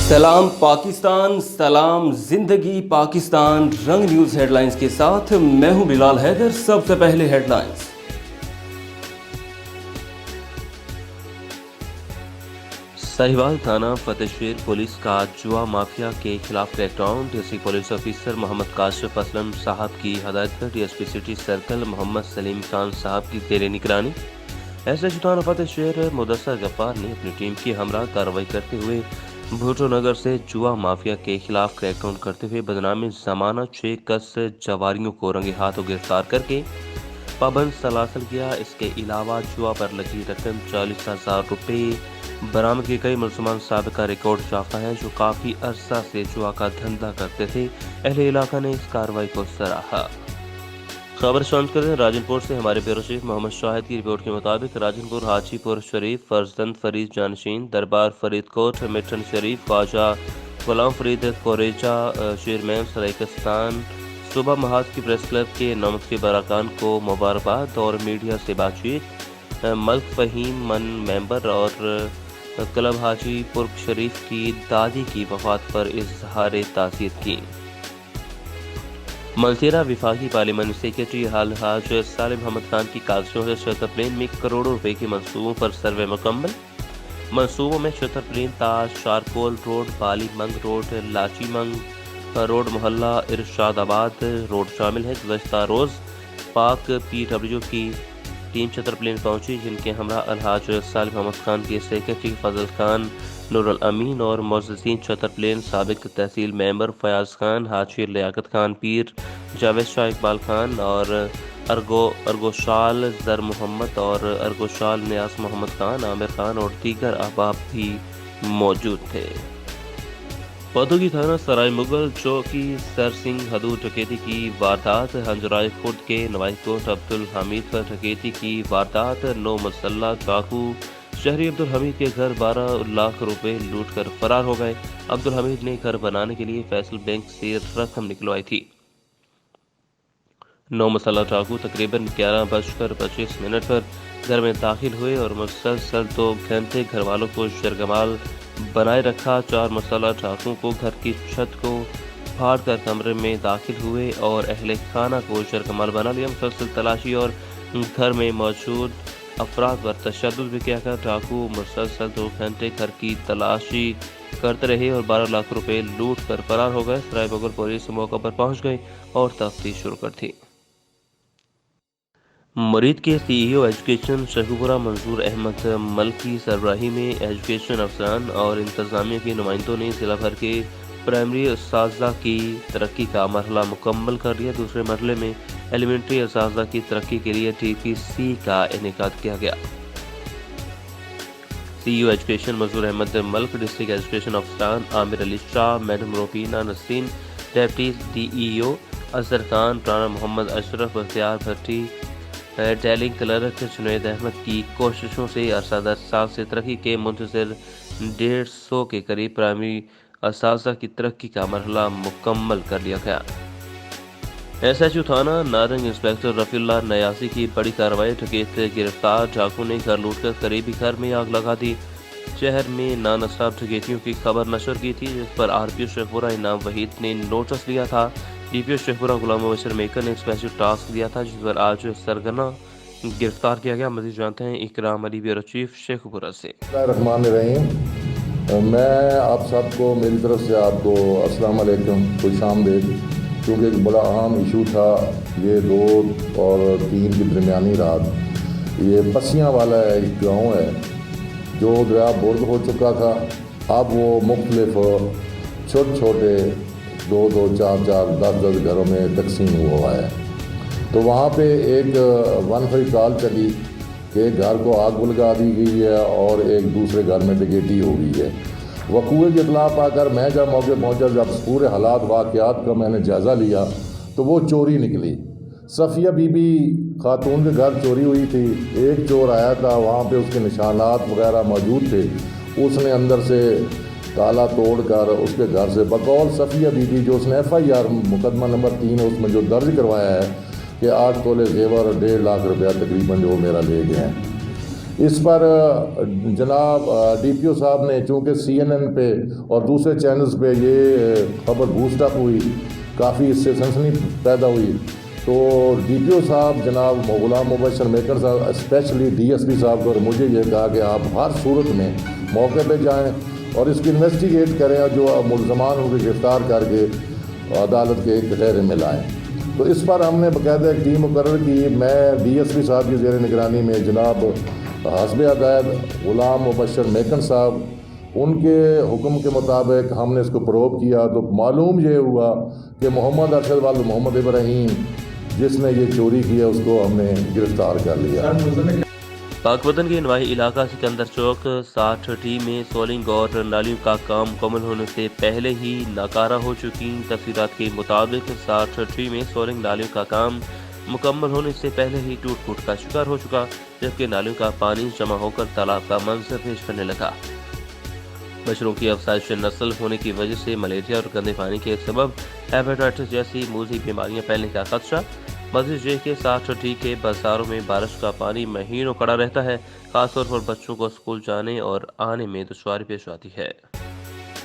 सलाम पाकिस्तान, सलाम जिंदगी पाकिस्तान। रंग न्यूज़ हेडलाइंस के साथ मैं हूं बिलाल हैदर। सबसे पहले हेडलाइंस। साहिवाल थाना फतेहशेर पुलिस का जुआ माफिया के खिलाफ crackdown. District police officer Mohammad Kashif Aslam साहब की हदायत पर DSP city circle Mohammad Salim Khan साहब की जेर निगरानी एसएचओ थाना फतेहशेर मुदस्सर गफ्फार ने अपनी टीम की हमरा कार्रवाई करते हुए भुट्टो नगर से जुआ माफिया के खिलाफ क्रैकडाउन करते हुए बदनामी जमानत 6 कस जवारियों को रंगे हाथों गिरफ्तार करके पाबंद सलासल किया। इसके अलावा जुआ पर लगी रकम 40,000 रुपये बरामद की गई। मुसलमान साबिका रिकॉर्ड याफ्ता है जो काफी अरसा से जुआ का धंधा करते थे। अहले इलाका ने इस कार्रवाई को सराहा। खबर शामिल करें राजनपुर से हमारे ब्यूरो चीफ मोहम्मद शाहिद की रिपोर्ट के मुताबिक राजनपुर हाजीपुर शरीफ फर्जंद फरीद जानशीन दरबार फरीदकोट मिठन शरीफ ख्वाजा गुलाम फरीद कोरेजा चेयरमैन सरायकिस्तान सुबह महाज की प्रेस क्लब के नौमख्ती बराकान को मुबारकबाद और मीडिया से बातचीत। मल्क फहीम मन मेंबर और क्लब हाजीपुर शरीफ की दादी की वफात पर इजहार ताज़ियत की। मलतेरा विफाकी पार्लियामेंट सेक्रेटरी हाल हाज सालिम अहमद खान की कागजों से शतर प्लेन में करोड़ों रुपए के मंसूबों पर सर्वे मुकम्मल। मंसूबों में शतर प्लेन ताज चारकोल रोड बाली मंग रोड लाची मंग रोड मोहल्ला इरशादाबाद रोड शामिल है। गुज़श्ता रोज पाक PW की टीम शतर प्लेन पहुंची जिनके हमरा अलहाज सालिम अहमद खान के सेक्रेटरी फजल खान नूरुल अमीन और मोअज़्ज़िज़ीन शतर प्लेन साबिक तहसील मेंबर फयाज खान हाजी लियाकत खान पीर जावेद शाह इकबाल खान और अर्गोशाल जर मोहम्मद और अर्गोशाल नियास मोहम्मद खान आमिर खान और दीगर अहबाब भी मौजूद थे। पौधोगी थाना सराय मुगल चौकी सर सिंह हदूद डकैती की वारदात। हंजराई खुर्द के नवाईकोट अब्दुल हमीद पर डकैती की वारदात। 9 मुसल्ला चाकू शहरी अब्दुल हमीद के घर 12 लाख रुपए लूट कर फरार हो गए। अब्दुल हमीद ने घर बनाने के लिए फैसल बैंक से रकम निकलवाई थी। 9 मुसल्ला चाकू तकरीबन 11:25 पर घर में दाखिल हुए और मुसलसल 2 घंटे घर वालों को शरगमाल बनाए रखा। 4 मुसल्ला चाकू को घर की छत को फाड़ कर कमरे में दाखिल हुए और अहले खाना को शरगमाल बना लिया। मुसलसल तलाशी और घर में मौजूद अफराद पर तशद्दुद भी किया। डाकू मुसलसल 2 घंटे घर की तलाशी करते रहे और 12 लाख रुपए लूट कर फरार हो गए। सराय बगल पुलिस मौके पर पहुंच गई और तफ्तीश शुरू कर दी। मुरीद के CEO एजुकेशन शेखुपुरा मंजूर अहमद मल की सरबराही में एजुकेशन अफसरान और इंतजामिया के नुमाइंदों ने जिला भर के प्राइमरी असातिज़ा की तरक्की का मरहला मुकम्मल कर लिया। दूसरे मरहले में एलिमेंट्री असातिज़ा की तरक्की के लिए TPC का इनेकाद किया गया। CEO एजुकेशन मंजूर अहमद मल्क, डिस्ट्रिक्ट एजुकेशन अफसरान Amir Ali Shah, madam Robina Nasreen, deputy DEO Asar Khan, Rana Mohammad Ashraf, Bakhtiar Bhatti, टेलिंग क्लर्क जुनैद अहमद की कोशिशों से अरसा साल से तरक्की के मुंतज़िर 150 के करीब प्राइमरी असातिज़ा की तरक्की का मरहला मुकम्मल कर लिया गया। SHO थाना नारंग इंस्पेक्टर रफीउल्लाह नयासी की बड़ी कार्रवाई। डकैत गिरफ्तार। डाकू ने घर लूटकर करीबी घर में आग लगा दी। शहर में नानसाब डकैतियों की खबर नशर की थी जिस पर RPO शेखपुरा इनाम वहीद ने नोटिस लिया था। DPO शेखपुरा गुलाम मुबशर मेकर ने स्पेशल टास्क दिया था जिस पर आज सरगना गिरफ्तार किया गया। मज़ीद जानते हैं इकराम अली ब्यूरो चीफ शेखपुरा से। मैं आप सबको मेरी तरफ से आपको अस्सलाम वालेकुम खुश आमदीद। क्योंकि एक बड़ा अहम इशू था ये 2 और 3 की दरमियानी रात। ये पसियाँ वाला एक गांव है जो दरिया बुर्द हो चुका था। अब वो मुख्तलिफ छोटे छोटे 2-2, 4-4, 10-10 घरों में तकसीम हुआ है। तो वहाँ पे एक 1 कॉल चली कि घर को आग लगा दी गई है और एक दूसरे घर में डकैती हो गई है। वकूए की इतला पाकर मैं जब मौके पहुँचा, जब पूरे हालात वाक़यात का मैंने जायज़ा लिया तो वो चोरी निकली। सफ़िया बीबी खातून के घर चोरी हुई थी। एक चोर आया था, वहाँ पे उसके निशानात वगैरह मौजूद थे। उसने अंदर से ताला तोड़कर उसके घर से बकौल सफ़िया बीबी जो उसने FIR मुकदमा नंबर 3 उसमें जो दर्ज करवाया है कि 8 तोले जेवर और 1.5 लाख रुपया तकरीबन जो मेरा ले गए हैं। اس پر جناب ڈی پی او صاحب نے چونکہ CNN پہ اور دوسرے چینلز پہ یہ خبر بوسٹ اپ ہوئی، کافی اس سے سنسنی پیدا ہوئی، تو ڈی پی او صاحب جناب غلام مبشر میکن صاحب اسپیشلی DSP صاحب کو مجھے یہ کہا کہ آپ ہر صورت میں موقع پہ جائیں اور اس کی انویسٹیگیٹ کریں اور جو ملزمان ہوں گے گرفتار کر کے عدالت کے کٹہرے میں لائیں۔ تو اس پر ہم نے باقاعدہ ایک ٹیم مقرر کی، میں DSP صاحب کی زیر نگرانی میں جناب حسب ہدایت غلام مبشر میکن صاحب، ان کے حکم کے مطابق ہم نے اس کو پروب کیا، تو معلوم یہ ہوا کہ محمد ارشد والد محمد ابراہیم جس نے یہ چوری کی ہے اس کو ہم نے گرفتار کر لیا۔ پاک وطن کے نواحی علاقہ سکندر چوک 60 میں سولنگ اور نالیوں کا کام مکمل ہونے سے پہلے ہی ناکارہ ہو چکی۔ تفصیلات کے مطابق 60 میں سولنگ نالیوں کا کام مکمل ہونے سے پہلے ہی ٹوٹ پھوٹ کا شکار ہو چکا، جبکہ نالیوں کا پانی جمع ہو کر تالاب کا منظر پیش کرنے لگا۔ مچھروں کی افزائش نسل ہونے کی وجہ سے ملیریا اور گندے پانی کے سبب ہیپاٹائٹس جیسی موذی بیماریاں پھیلنے کا خدشہ۔ مزید یہ کہ 60 کے بازاروں میں بارش کا پانی مہینوں کڑا رہتا ہے، خاص طور پر بچوں کو اسکول جانے اور آنے میں دشواری پیش آتی ہے۔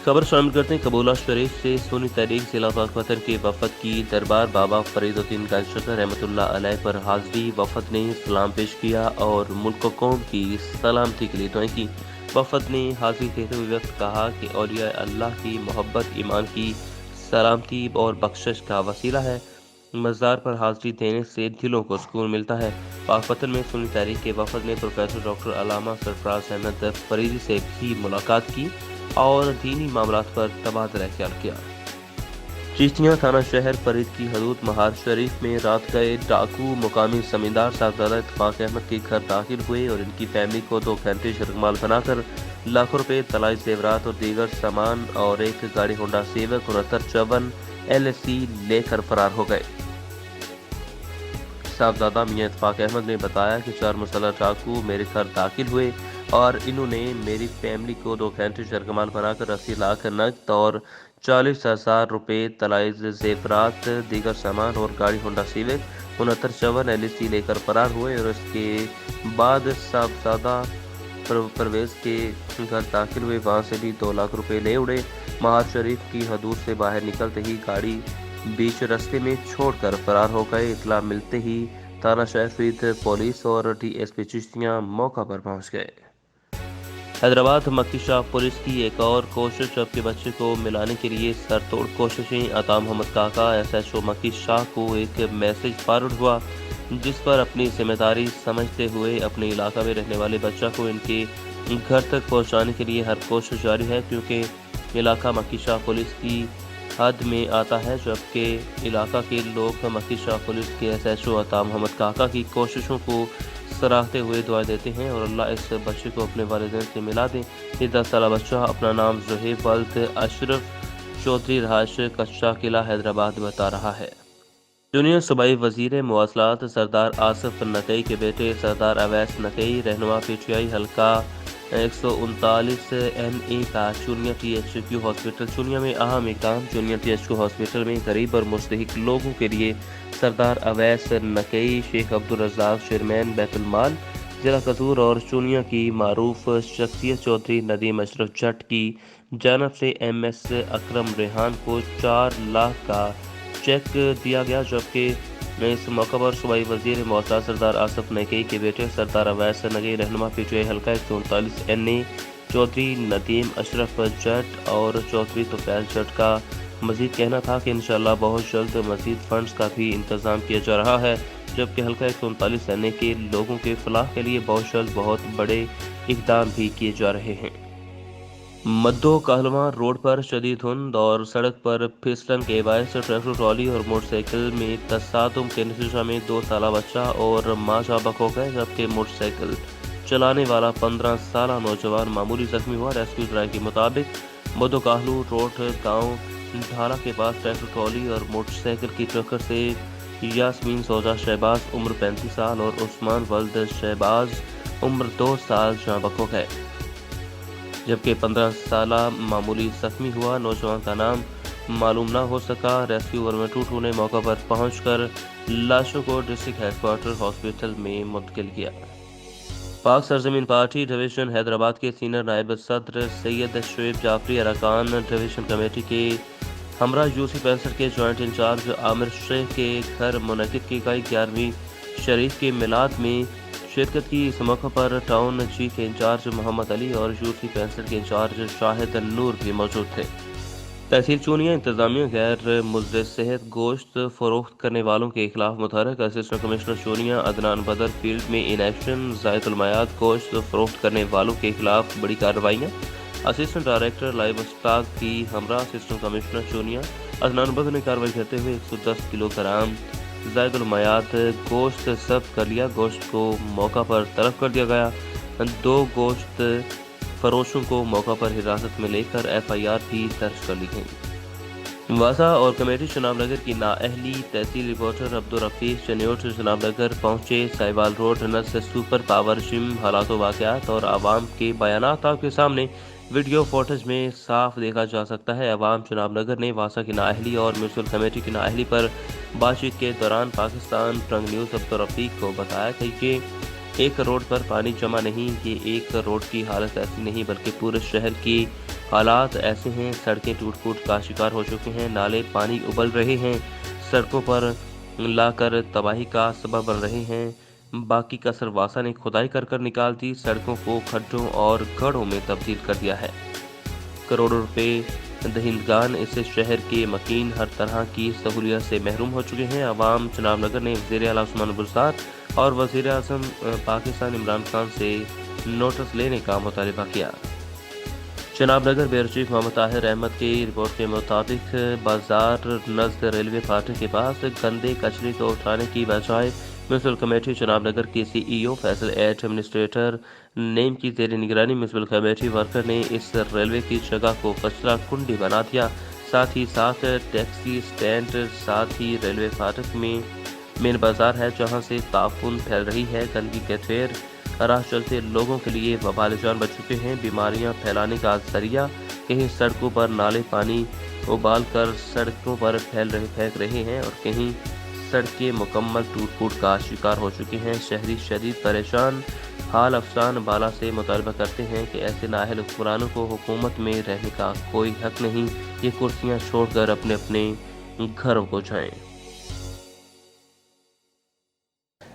خبر شامل کرتے ہیں قبولہ شریف سے۔ سنی تحریک ضلع پاک وطن کے وفد کی دربار بابا فرید الدین گنجشکر رحمۃ اللہ علیہ پر حاضری۔ وفد نے سلام پیش کیا اور ملک و قوم کی سلامتی کے لیے دعائیں کی۔ وفد نے حاضری دیتے ہوئے وقت کہا کہ اولیاء اللہ کی محبت ایمان کی سلامتی اور بخشش کا وسیلہ ہے۔ مزار پر حاضری دینے سے دلوں کو سکون ملتا ہے۔ پاک وطن میں سنی تحریک کے وفد نے پروفیسر ڈاکٹر علامہ سرفراز احمد فریدی سے بھی ملاقات کی اور دینی معاملات پر تبادلہ خیال کیا۔ چشتیاں تھانہ شہر فرید کی حدود مہار شریف میں رات گئے ڈاکو مقامی زمیندار صاحبزادہ اتفاق احمد کے گھر داخل ہوئے اور ان کی فیملی کو 2 گھنٹے یرغمال بنا کر لاکھوں روپے طلائی زیورات اور دیگر سامان اور ایک گاڑی ہونڈا سیوک 6954 LSC لے کر فرار ہو گئے۔ صاحبزادہ میاں اتفاق احمد نے بتایا کہ 4 مسلح ڈاکو میرے گھر داخل ہوئے اور انہوں نے میری فیملی کو 2 گھنٹے یرغمال بنا کر 80 لاکھ نقد اور 40,000 روپے طلائی زیورات، دیگر سامان اور گاڑی ہونڈا سیوک 6954 LSC لے کر فرار ہوئے اور اس کے بعد صاحبزادہ پرویز کے گھر داخل ہوئے، وہاں سے بھی 2 لاکھ روپے لے اڑے۔ مہار شریف کی حدود سے باہر نکلتے ہی گاڑی بیچ رستے میں چھوڑ کر فرار ہو گئے۔ اطلاع ملتے ہی تھانہ شہر فرید پولیس اور DSP چشتیاں موقع پر پہنچ گئے۔ حیدرآباد مکی شاہ پولیس کی ایک اور کوشش، جبکہ بچے کو ملانے کے لیے سر توڑ کوششیں۔ عطا محمد کاکا SHO مکی شاہ کو ایک میسج فارورڈ ہوا جس پر اپنی ذمہ داری سمجھتے ہوئے اپنے علاقہ میں رہنے والے بچہ کو ان کے گھر تک پہنچانے کے لیے ہر کوشش جاری ہے، کیونکہ علاقہ مکی شاہ پولیس کی حد میں آتا ہے، جبکہ علاقہ کے لوگ مکی شاہ پولیس کے SHO عطا محمد کاکا کی کوششوں کو سراہتے ہوئے دعائیں دیتے ہیں اور اللہ اس بچے کو اپنے والدین سے ملا دے۔ یہ 10 سالہ بچہ اپنا نام زہیب ولد اشرف چودھری رہائش کچا قلعہ حیدرآباد بتا رہا ہے۔ جونیئر صوبائی وزیر مواصلات سردار آصف نقئی کے بیٹے سردار اویس نقئی رہنما PTI حلقہ 139 NA کا چونیا THQ ہاسپٹل چونیا میں اہم اقدام۔ چونیا THQ ہاسپٹل میں غریب اور مستحق لوگوں کے لیے سردار اویس نقئی، شیخ عبدالرزاق چیئرمین بیت المال ضلع قصور اور چونیا کی معروف شخصیت چودھری ندیم اشرف جٹ کی جانب سے MS اکرم ریحان کو 4 لاکھ کا چیک دیا گیا، جبکہ اس موقع پر صوبائی وزیر مواصلات سردار آصف نقئی کے بیٹے سردار اویس نقئی رہنما PTI حلقہ 139 NA چودھری ندیم اشرف جٹ اور چودھری طفیل جٹ کا مزید کہنا تھا کہ انشاءاللہ بہت جلد مزید فنڈز کا بھی انتظام کیا جا رہا ہے، جبکہ حلقہ 139 NA کے لوگوں کے فلاح کے لیے بہت جلد بہت بڑے اقدام بھی کیے جا رہے ہیں۔ مدو کہلواں روڈ پر شدید دھند اور سڑک پر پھسلن کے باعث ٹریکٹر ٹرالی اور موٹر سائیکل میں تصادم کے نتیجہ میں 2 سالہ بچہ اور ماں جاں بحق ہو گئے، جبکہ موٹر سائیکل چلانے والا 15 سالہ نوجوان معمولی زخمی ہوا۔ ریسکیو ڈرائیو کے مطابق مدو کہلو روڈ گاؤں ڈھالا کے پاس ٹریکٹر ٹرالی اور موٹر سائیکل کی ٹکر سے یاسمین زوجہ شہباز عمر 35 سال اور عثمان ولد شہباز عمر 2 سال جاں بحق ہو گئے، جبکہ 15 سالہ معمولی زخمی ہوا۔ نوجوان کا نام معلوم نہ ہو سکا۔ ریسکیو ورمے ٹوٹو نے موقع پر پہنچ کر لاشوں کو ڈسٹرکٹ ہیڈ کوارٹر ہاسپٹل میں منتقل کیا۔ पाक सरजमीन पार्टी डिवीज़न हैदराबाद के सीनियर नायब सदर सैयद शुएब जाफरी अरकान डिवीज़न कमेटी के हमरा यूसी पैंसठ के जॉइंट इंचार्ज आमिर शेख के घर मुनक़िद की गई 11वीं शरीफ के मिलाद में शिरकत की। इस मौके पर टाउन जी के इंचार्ज मोहम्मद अली और यूसी पैंसठ के इंचार्ज शाहिद नूर भी मौजूद थे। तहसील चूनिया इंतजामिया गैर मुज़र सेहत गोश्त फरोख्त करने वालों के खिलाफ मुतहरक असिस्टेंट कमिश्नर चूनिया अदनान बदर फील्ड में इनएक्शन। ज़ायतुल मयाद गोश्त फरोख्त करने वालों के खिलाफ बड़ी कार्रवाइयाँ। असिस्टेंट डायरेक्टर लाइव स्टॉक की हमरा असिस्टेंट कमिश्नर चूनिया अदनान बदर ने कार्रवाई करते हुए 110 किलोग्राम ज़ायतुल मयाद गोश्त जब्त कर लिया। गोश्त को मौका पर तलब कर दिया गया। 2 गोश्त फरोशों को मौका पर हिरासत में लेकर FIR भी दर्ज कर ली गई। वासा और कमेटी जनाबनगर की नाअहली। तहसील रिपोर्टर अब्दुल रफीक चन्योट जनाबनगर पहुंचे। साहिवाल रोड नस सुपर पावर जिम हालात वाक़यात और आवाम के बयानात आपके सामने वीडियो फुटेज में साफ देखा जा सकता है। अवाम जनाबनगर ने वासा की नाअहली और म्यूनसिपल कमेटी की नाअहली पर बातचीत के दौरान पाकिस्तान फ्रंट न्यूज़ अब्दुल रफीक को बताया कि एक रोड पर पानी जमा नहीं, ये एक रोड की हालत ऐसी नहीं बल्कि पूरे शहर की हालात ऐसे हैं। सड़कें टूट फूट का शिकार हो चुके हैं, नाले पानी उबल रहे हैं, सड़कों पर लाकर तबाही का सबब बन रहे हैं। बाकी कसर वासा ने खुदाई कर निकाल दी, सड़कों को खड्डों और गड्ढों में तब्दील कर दिया है। करोड़ों रुपए दहिंदगान इस शहर के मकीन हर तरह की सहूलियत से महरूम हो चुके हैं। अवाम जनाबनगर ने वज़ीर आला उस्मान बुज़दार और वज़ीर आज़म पाकिस्तान इमरान खान से नोटिस लेने का मुतालबा किया। जनाबनगर ब्यूरो चीफ मोहम्मद ताहिर अहमद की रिपोर्ट के मुताबिक बाजार नज़द रेलवे फाटक के पास गंदे कचरे को उठाने की बजाय म्यूनसिपल कमेटी जनाबनगर के CEO फैसल एडमिनिस्ट्रेटर नेम की ज़ेर निगरानी म्यूनसिपल कमेटी वर्कर ने इस रेलवे की जगह को कचरा कुंडी बना दिया। साथ ही साथ टैक्सी स्टैंड, साथ ही रेलवे फाटक में मेन बाजार है जहां से ताफून फैल रही है। गंदगी के ढेर राह चलते लोगों के लिए वबाल जान बच चुके हैं। बीमारियां फैलाने का जरिया। कहीं सड़कों पर नाले पानी उबाल कर सड़कों पर फेंक रहे हैं और कहीं सड़कें मुकम्मल टूट फूट का शिकार हो चुकी हैं। शहरी शदीद परेशान हाल अफसान बाला से मुतालबा करते हैं कि ऐसे नाअहल हुक्मरानों को हुकूमत में रहने का कोई हक नहीं, ये कुर्सियां छोड़कर अपने अपने घरों को जाएं।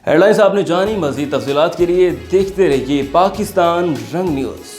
हेडलाइंस आपने जानी। मज़ीद तफसीलात के लिए देखते रहिए पाकिस्तान रंग न्यूज़।